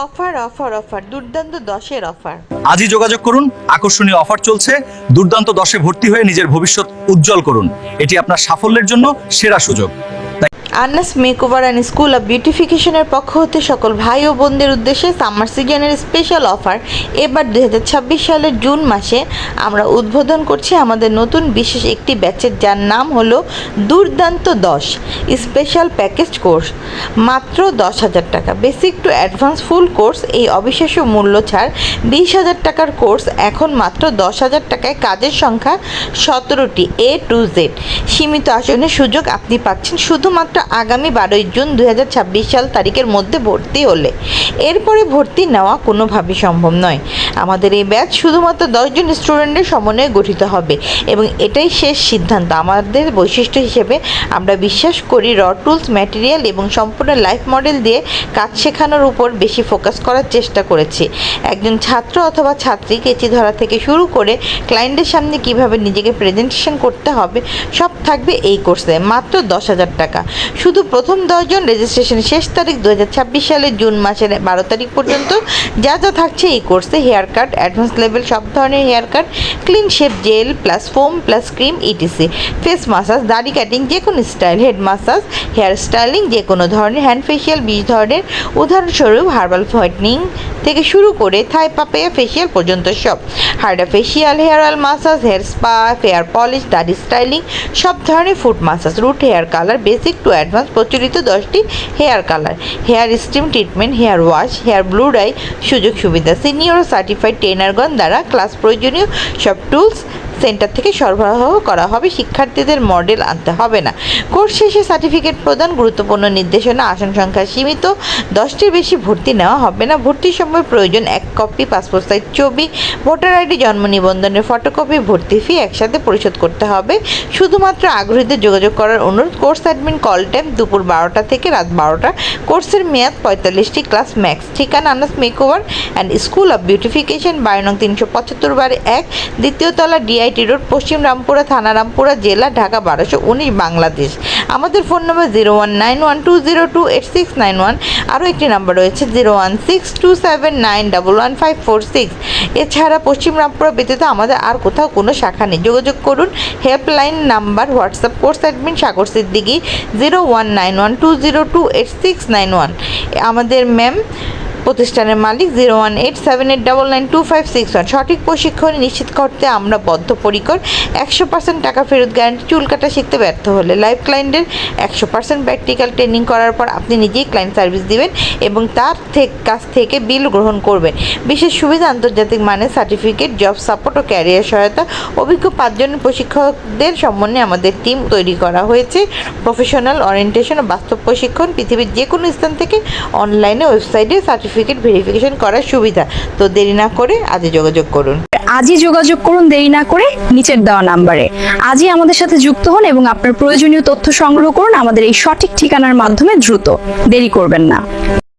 Offer offer offer দুর্দান্ত 10-এর offer. আজই যোগাযোগ করুন, আকর্ষণীয় অফার চলছে। দুর্দান্ত 10-এ ভর্তি হয়ে নিজের ভবিষ্যৎ উজ্জ্বল করুন। এটি আপনার সাফল্যের জন্য সেরা সুযোগ। আন্নাস মেকওভার অ্যান্ড স্কুল অফ বিউটিফিকেশনের পক্ষ হতে সকল ভাই ও বোনদের উদ্দেশ্যে সামার সিজনের স্পেশাল অফার। এবার 2026 সালের জুন মাসে আমরা উদ্বোধন করছি আমাদের নতুন বিশেষ একটি ব্যাচের, যার নাম হলো দুর্দান্ত 10 স্পেশাল প্যাকেজ কোর্স। মাত্র 10,000 টাকা basic to advance full course. এই অবিশ্বাস্য মূল্য ছাড় 20,000 টাকার কোর্স এখন মাত্র 10,000 টাকায়। কাজের সংখ্যা 17টি A to Z। সীমিত আসনের সুযোগ আপনি পাচ্ছেন শুধুমাত্র আগামী 12 জুন 2026 সাল তারিখের মধ্যে ভর্তি হলে। এরপরে ভর্তি নেওয়া কোনোভাবেই সম্ভব নয়। আমাদের এই ব্যাচ শুধুমাত্র 10 জন স্টুডেন্টের সমন্বয়ে গঠিত হবে এবং এটাই শেষ সিদ্ধান্ত। আমাদের বৈশিষ্ট্য হিসেবে আমরা বিশ্বাস করি টুলস, ম্যাটেরিয়াল এবং সম্পূর্ণ লাইফ মডেল দিয়ে কাজ শেখানোর উপর বেশি ফোকাস করার চেষ্টা করেছি। একজন ছাত্র অথবা ছাত্রী কেচি ধরা থেকে শুরু করে ক্লায়েন্টের সামনে কিভাবে নিজেকে প্রেজেন্টেশন করতে হবে সব থাকবে এই কোর্সে। মাত্র 10,000 টাকা। শুধু প্রথম 10 জন। রেজিস্ট্রেশন শেষ তারিখ 2026 সালের জুন মাসের 12 তারিখ পর্যন্ত। যা যা থাকছে এই কোর্সে: হেয়ার কাট, অ্যাডভান্স লেভেল সব ধরনের hair cut, clean shape gel plus foam plus cream etc, face massage, দাড়ি কাটিং যে কোনো style, head massage, hair styling যে কোনো ধরনের, হ্যান্ড ফেশিয়াল 20 ধরনের, উদাহরণস্বরূপ হার্বাল হোয়াইটনিং থেকে শুরু করে থাই পাপায়া ফেশিয়াল পর্যন্ত সব, হার্ডা facial, hair oil massage, hair spa, hair polish, দাড়ি স্টাইলিং সব ধরনের, foot massage, root hair colour, basic to advance প্রচলিত 10টি hair colour, hair steam treatment, hair wash, hair blue dye সুযোগ সুবিধা, সিনিয়র ও সার্টিফাইড ট্রেনারগণ দ্বারা ক্লাস প্রয়োজনীয় সব টুলস সেন্টার থেকে সরবরাহ করা হবে। শিক্ষার্থীদের মডেল আনতে হবে না। কোর্স শেষে সার্টিফিকেট প্রদান। গুরুত্বপূর্ণ নির্দেশনা: আসন সংখ্যা সীমিত, 10টির বেশি ভর্তি নেওয়া হবে না। ভর্তির সময় প্রয়োজন 1 কপি পাসপোর্ট সাইজ ছবি, ভোটার আইডি, জন্ম নিবন্ধনের ফটোকপি। ভর্তি ফি একসাথে পরিশোধ করতে হবে। শুধুমাত্র আগ্রহীদের যোগাযোগ করার অনুরোধ। কোর্স অ্যাডমিন কল টাইম দুপুর 12টা থেকে রাত 12টা। কোর্সের মেয়াদ 45টি ক্লাস ম্যাক্স। ঠিকানা: Anna's makeover and school of beautification, 12 নং 375/1, দ্বিতীয় তলা, DIT রোড, পশ্চিম রামপুরা থানা, রামপুরা জেলা, ঢাকা 1219, বাংলাদেশ। আমাদের ফোন নম্বর 019120286191। আরও একটি নাম্বার রয়েছে 016279115546। এছাড়া পশ্চিম রামপুরা ব্যতীত আমাদের আর কোথাও কোনো শাখা নেই। যোগাযোগ করুন। Helpline number, WhatsApp course admin Sagar Siddiqui 019120286191। আমাদের ম্যাম প্রতিষ্ঠানের মালিক 018789925661। সঠিক প্রশিক্ষণ নিশ্চিত করতে আমরা বদ্ধপরিকর। 100% টাকা ফেরত গ্যারান্টি। চুল কাটা শিখতে ব্যর্থ হলে লাইভ ক্লায়েন্টের 100% প্র্যাকটিক্যাল ট্রেনিং করার পর আপনি নিজেই ক্লায়েন্ট সার্ভিস দিবেন এবং তার কাছ থেকে বিল গ্রহণ করবেন। বিশেষ সুবিধা: আন্তর্জাতিক মানের সার্টিফিকেট, জব সাপোর্ট ও ক্যারিয়ার সহায়তা। অভিজ্ঞ 5 জন প্রশিক্ষকদের সমন্বয়ে আমাদের টিম তৈরি করা হয়েছে। প্রফেশনাল ওরিয়েন্টেশন ও বাস্তব প্রশিক্ষণ। পৃথিবীর যে কোনো স্থান থেকে অনলাইনে ওয়েবসাইটে সার্টিফিকেট ভেরিফিকেশন করার সুবিধা। তো দেরি না করে আজই যোগাযোগ করুন। আজই যোগাযোগ করুন, দেরি না করে নিচের দেওয়া নাম্বারে। আজই আমাদের সাথে যুক্ত হন এবং আপনার প্রয়োজনীয় তথ্য সংগ্রহ করুন আমাদের এই সঠিক ঠিকানার মাধ্যমে দ্রুত। দেরি করবেন না।